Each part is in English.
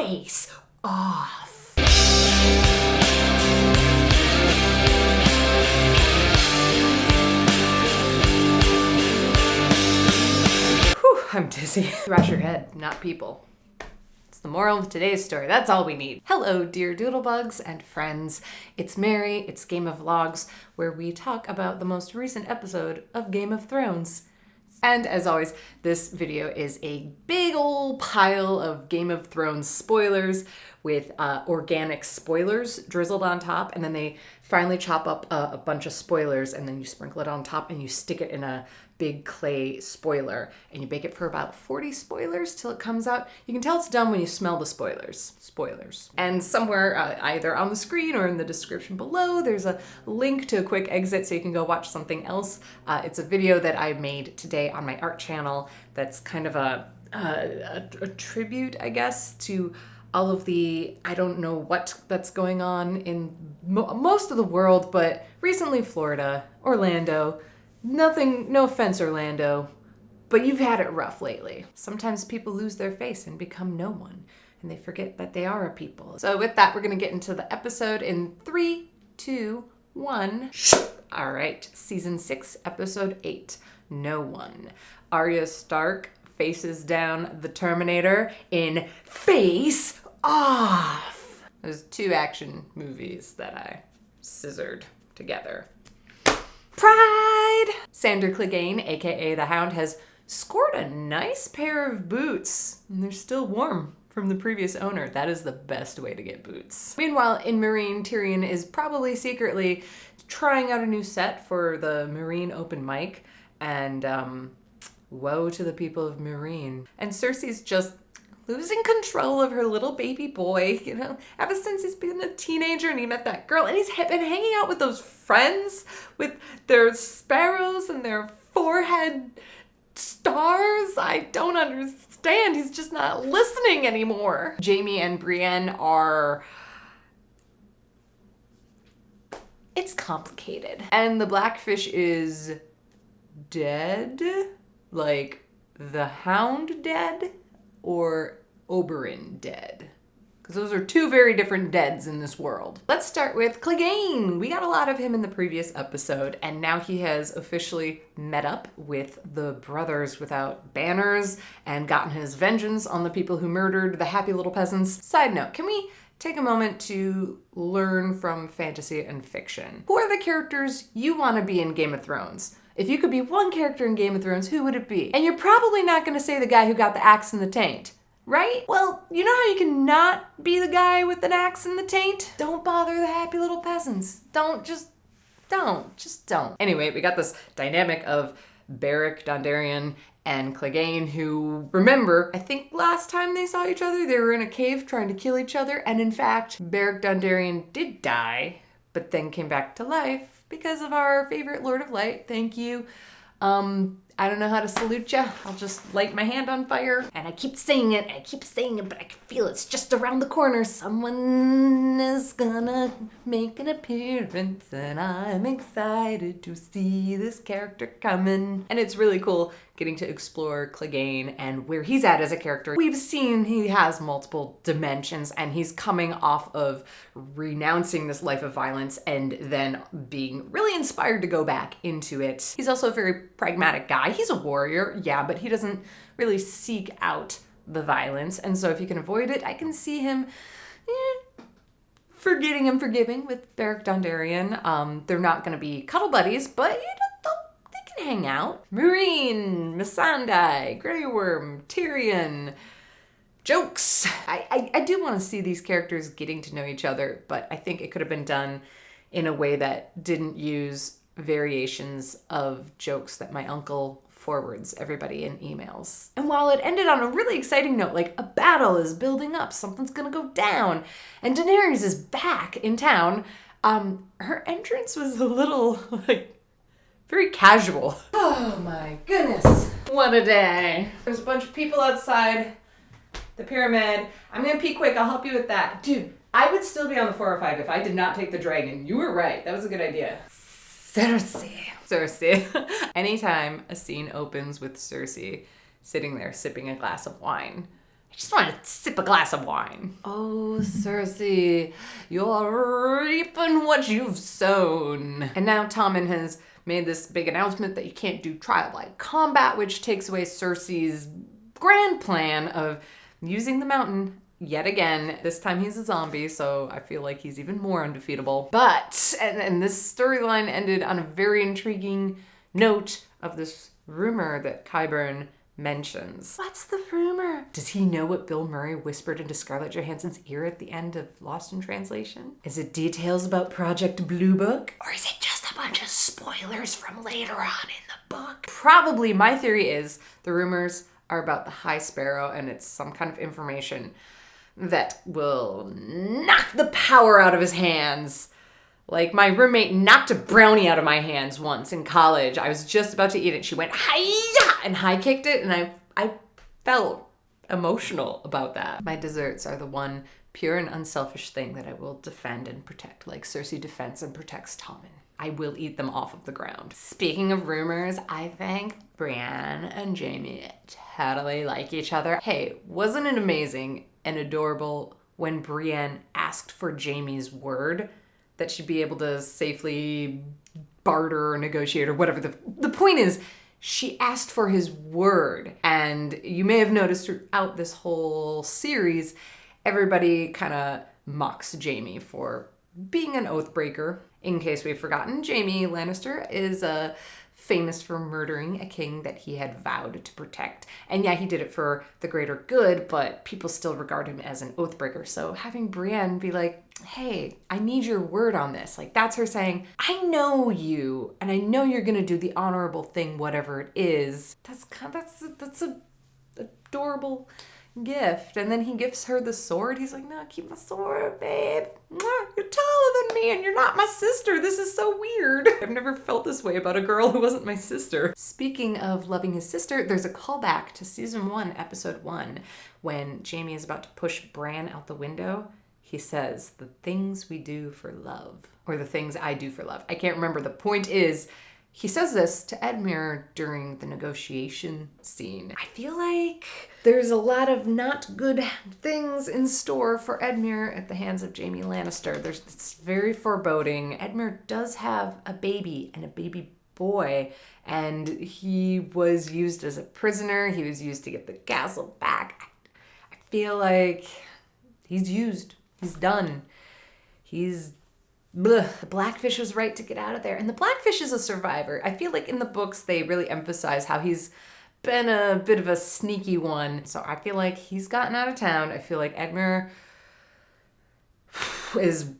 face off. Whew, I'm dizzy. Thrash your head, not people. The moral of today's story. That's all we need. Hello, dear doodlebugs and friends. It's Mary. It's Game of Vlogs, where we talk about the most recent episode of Game of Thrones. And as always, this video is a big old pile of Game of Thrones spoilers with organic spoilers drizzled on top. And then they finally chop up a bunch of spoilers and then you sprinkle it on top and you stick it in a big clay spoiler and you bake it for about 40 spoilers till it comes out. You can tell it's done when you smell the spoilers. And somewhere either on the screen or in the description below, there's a link to a quick exit so you can go watch something else. It's a video that I made today on my art channel that's kind of a tribute, I guess, to all of the, I don't know what that's going on in most of the world, but recently Florida, Orlando. Nothing, no offense, Orlando, but you've had it rough lately. Sometimes people lose their face and become no one, and they forget that they are a people. So with that, we're gonna get into the episode in 3, 2, 1. All right, season 6, episode 8, No One. Arya Stark faces down the Terminator in Face Off. There's 2 action movies that I scissored together. Pride! Sandor Clegane, aka the Hound, has scored a nice pair of boots, and they're still warm from the previous owner. That is the best way to get boots. Meanwhile, in Meereen, Tyrion is probably secretly trying out a new set for the Meereen open mic, and woe to the people of Meereen. And Cersei's just losing control of her little baby boy, you know, ever since he's been a teenager and he met that girl, and he's been hanging out with those friends with their sparrows and their forehead stars. I don't understand. He's just not listening anymore. Jaime and Brienne are... it's complicated. And the Blackfish is dead? Like, the Hound dead? Or Oberyn dead? Because those are 2 very different deads in this world. Let's start with Clegane. We got a lot of him in the previous episode, and now he has officially met up with the Brothers Without Banners and gotten his vengeance on the people who murdered the happy little peasants. Side note, can we take a moment to learn from fantasy and fiction? Who are the characters you want to be in Game of Thrones? If you could be one character in Game of Thrones, who would it be? And you're probably not going to say the guy who got the axe in the taint, right? Well, you know how you can not be the guy with an axe in the taint? Don't bother the happy little peasants. Just don't. Anyway, we got this dynamic of Beric Dondarrion and Clegane, who, remember, I think last time they saw each other, they were in a cave trying to kill each other, and in fact, Beric Dondarrion did die, but then came back to life because of our favorite Lord of Light. Thank you. I don't know how to salute ya. I'll just light my hand on fire. And I keep saying it, but I can feel it's just around the corner. Someone is gonna make an appearance, and I'm excited to see this character coming. And it's really cool getting to explore Clegane and where he's at as a character. We've seen he has multiple dimensions, and he's coming off of renouncing this life of violence and then being really inspired to go back into it. He's also a very pragmatic guy. He's a warrior, yeah, but he doesn't really seek out the violence. And so if you can avoid it, I can see him forgetting and forgiving with Beric Dondarrion. They're not going to be cuddle buddies, but they can hang out. Meereen, Missandei, Grey Worm, Tyrion. Jokes. I do want to see these characters getting to know each other, but I think it could have been done in a way that didn't use variations of jokes that my uncle forwards everybody in emails. And while it ended on a really exciting note, like a battle is building up, something's gonna go down, and Daenerys is back in town, her entrance was a little, very casual. Oh my goodness, what a day. There's a bunch of people outside the pyramid. I'm gonna pee quick, I'll help you with that. Dude, I would still be on the 405 if I did not take the dragon. You were right, that was a good idea. Cersei. Anytime a scene opens with Cersei sitting there sipping a glass of wine, I just want to sip a glass of wine. Oh, Cersei, you're reaping what you've sown. And now Tommen has made this big announcement that you can't do trial by combat, which takes away Cersei's grand plan of using the mountain yet again. This time he's a zombie, so I feel like he's even more undefeatable. But, and this storyline ended on a very intriguing note of this rumor that Qyburn mentions. What's the rumor? Does he know what Bill Murray whispered into Scarlett Johansson's ear at the end of Lost in Translation? Is it details about Project Blue Book? Or is it just a bunch of spoilers from later on in the book? Probably. My theory is the rumors are about the High Sparrow, and it's some kind of information that will knock the power out of his hands. Like my roommate knocked a brownie out of my hands once in college. I was just about to eat it. She went, hi-ya, and high-kicked it, and I felt emotional about that. My desserts are the one pure and unselfish thing that I will defend and protect, like Cersei defends and protects Tommen. I will eat them off of the ground. Speaking of rumors, I think Brienne and Jaime totally like each other. Hey, wasn't it amazing and adorable when Brienne asked for Jaime's word that she'd be able to safely barter or negotiate or whatever. The point is, she asked for his word. And you may have noticed throughout this whole series, everybody kind of mocks Jaime for being an oath breaker. In case we've forgotten, Jaime Lannister is famous for murdering a king that he had vowed to protect. And yeah, he did it for the greater good, but people still regard him as an oath breaker. So having Brienne be like, hey, I need your word on this. Like, that's her saying, I know you, and I know you're gonna do the honorable thing, whatever it is. That's a adorable gift. And then he gives her the sword. He's like, no, keep my sword, babe. You're taller than me and you're not my sister. This is so weird. I've never felt this way about a girl who wasn't my sister. Speaking of loving his sister, there's a callback to season 1, episode 1, when Jaime is about to push Bran out the window. He says, the things we do for love, or the things I do for love. I can't remember. The point is, he says this to Edmure during the negotiation scene. I feel like there's a lot of not good things in store for Edmure at the hands of Jaime Lannister. It's very foreboding. Edmure does have a baby and a baby boy, and he was used as a prisoner. He was used to get the castle back. I feel like he's used. He's done. The Blackfish was right to get out of there. And the Blackfish is a survivor. I feel like in the books, they really emphasize how he's been a bit of a sneaky one. So I feel like he's gotten out of town. I feel like Edmure is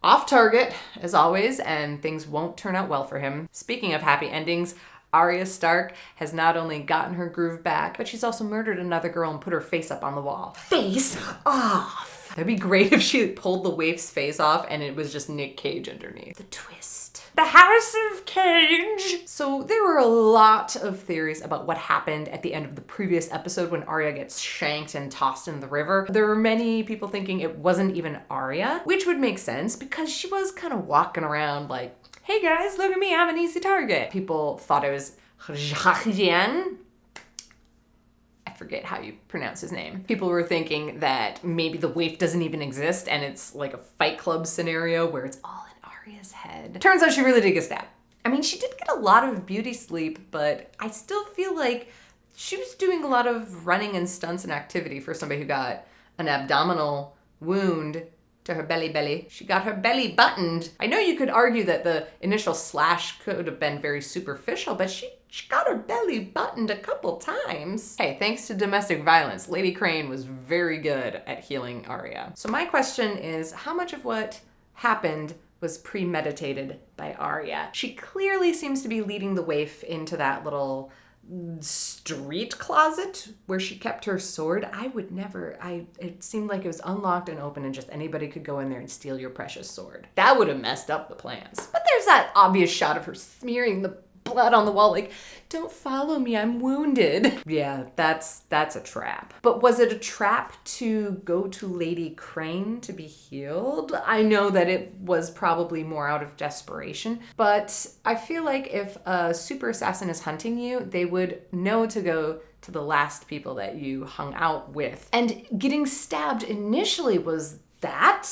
off target, as always, and things won't turn out well for him. Speaking of happy endings, Arya Stark has not only gotten her groove back, but she's also murdered another girl and put her face up on the wall. Face off! That'd be great if she pulled the waif's face off and it was just Nick Cage underneath. The twist. The House of Cage! So there were a lot of theories about what happened at the end of the previous episode when Arya gets shanked and tossed in the river. There were many people thinking it wasn't even Arya, which would make sense because she was kind of walking around like, hey guys, look at me, I'm an easy target. People thought it was Jian. I forget how you pronounce his name. People were thinking that maybe the waif doesn't even exist and it's like a Fight Club scenario where it's all in Arya's head. Turns out she really did get stabbed. I mean, she did get a lot of beauty sleep, but I still feel like she was doing a lot of running and stunts and activity for somebody who got an abdominal wound to her belly. She got her belly buttoned. I know you could argue that the initial slash could have been very superficial, but she got her belly buttoned a couple times. Hey, thanks to domestic violence, Lady Crane was very good at healing Arya. So my question is, how much of what happened was premeditated by Arya? She clearly seems to be leading the waif into that little street closet where she kept her sword. I would never, it seemed like it was unlocked and open and just anybody could go in there and steal your precious sword. That would have messed up the plans. But there's that obvious shot of her smearing the blood on the wall like, don't follow me, I'm wounded. Yeah, that's a trap. But was it a trap to go to Lady Crane to be healed? I know that it was probably more out of desperation, but I feel like if a super assassin is hunting you, they would know to go to the last people that you hung out with. And getting stabbed initially was that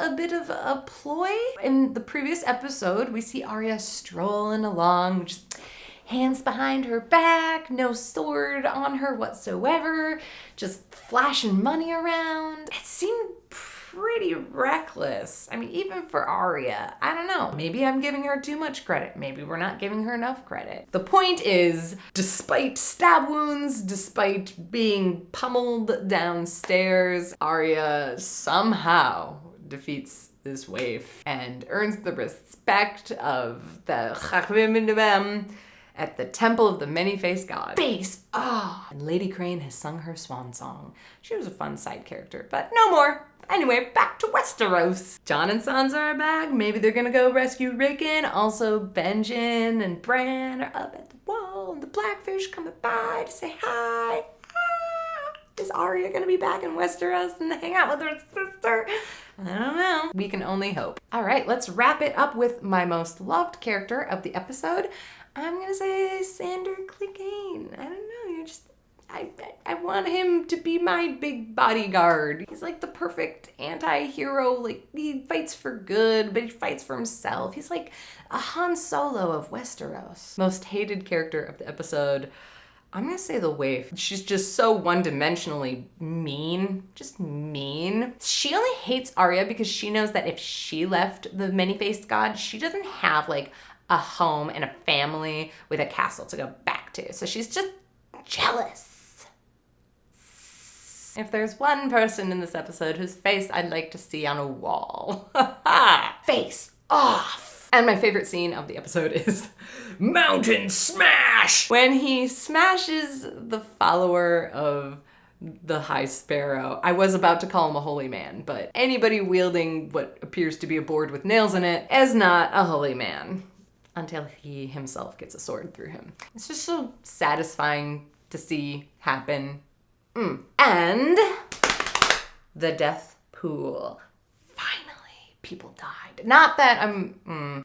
a bit of a ploy. In the previous episode, we see Arya strolling along, just hands behind her back, no sword on her whatsoever, just flashing money around. It seemed pretty reckless. I mean, even for Arya, I don't know. Maybe I'm giving her too much credit. Maybe we're not giving her enough credit. The point is, despite stab wounds, despite being pummeled downstairs, Arya somehow defeats this waif and earns the respect of the Chachvim at the Temple of the Many-Faced God. Face off! And Lady Crane has sung her swan song. She was a fun side character, but no more. Anyway, back to Westeros. Jon and Sansa are back. Maybe they're gonna go rescue Rickon. Also, Benjen and Bran are up at the wall, and the Blackfish coming by to say hi. Is Arya gonna be back in Westeros and hang out with her sister? I don't know. We can only hope. All right, let's wrap it up with my most loved character of the episode. I'm gonna say Sandor Clegane. I don't know, I want him to be my big bodyguard. He's like the perfect anti-hero. Like, he fights for good, but he fights for himself. He's like a Han Solo of Westeros. Most hated character of the episode, I'm gonna say the waif. She's just so one-dimensionally mean, just mean. She only hates Arya because she knows that if she left the Many-Faced God, she doesn't have like a home and a family with a castle to go back to. So she's just jealous. If there's one person in this episode whose face I'd like to see on a wall, face off. And my favorite scene of the episode is Mountain Smash! When he smashes the follower of the High Sparrow. I was about to call him a holy man, but anybody wielding what appears to be a board with nails in it is not a holy man until he himself gets a sword through him. It's just so satisfying to see happen. And the death pool. Finally, people died. Not that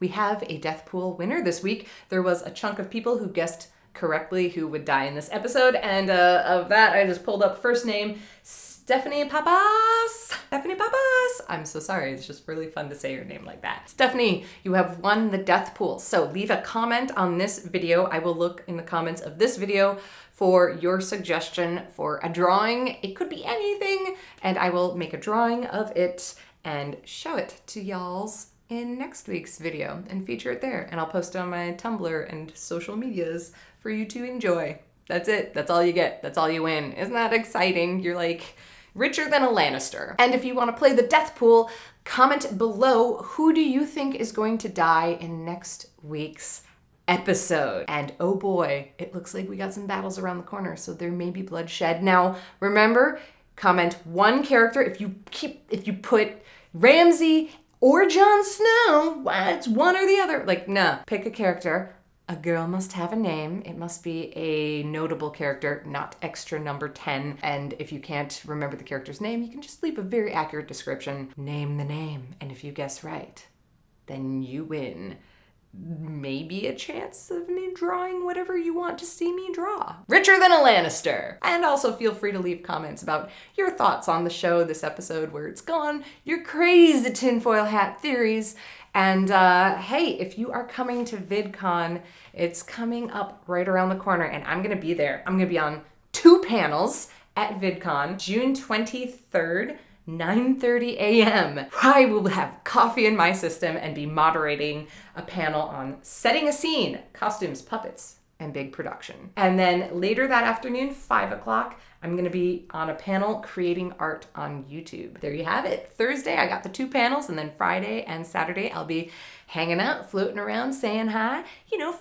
we have a death pool winner this week. There was a chunk of people who guessed correctly who would die in this episode, and of that I just pulled up first name Stephanie Papas. Stephanie Papas. I'm so sorry. It's just really fun to say your name like that. Stephanie, you have won the death pool. So leave a comment on this video. I will look in the comments of this video for your suggestion for a drawing. It could be anything, and I will make a drawing of it and show it to y'alls in next week's video and feature it there. And I'll post it on my Tumblr and social medias for you to enjoy. That's it. That's all you get. That's all you win. Isn't that exciting? You're like richer than a Lannister. And if you want to play the death pool, comment below who do you think is going to die in next week's episode. And oh boy, it looks like we got some battles around the corner, so there may be bloodshed. Now, remember, comment one character. If you put Ramsay or Jon Snow, it's one or the other. Like, no, pick a character. A girl must have a name. It must be a notable character, not extra number 10. And if you can't remember the character's name, you can just leave a very accurate description. Name the name. And if you guess right, then you win. Maybe a chance of me drawing whatever you want to see me draw. Richer than a Lannister. And also feel free to leave comments about your thoughts on the show, this episode, where it's gone, your crazy tinfoil hat theories. And hey, if you are coming to VidCon, it's coming up right around the corner, and I'm gonna be there. I'm gonna be on 2 panels at VidCon, June 23rd, 9:30 a.m. I will have coffee in my system and be moderating a panel on setting a scene, costumes, puppets, and big production. And then later that afternoon, 5 o'clock, I'm gonna be on a panel creating art on YouTube. There you have it. Thursday, I got the 2 panels, and then Friday and Saturday, I'll be hanging out, floating around, saying hi,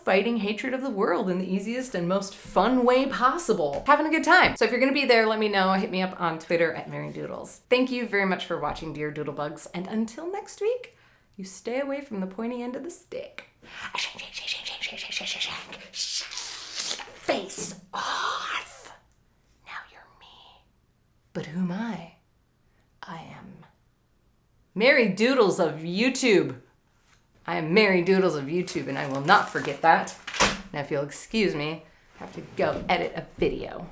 fighting hatred of the world in the easiest and most fun way possible. Having a good time. So if you're gonna be there, let me know. Hit me up on Twitter at Mary Doodles. Thank you very much for watching, dear Doodlebugs. And until next week, you stay away from the pointy end of the stick. Face off. Now you're me. But who am I? I am Mary Doodles of YouTube. I am Mary Doodles of YouTube, and I will not forget that. Now, if you'll excuse me, have to go edit a video.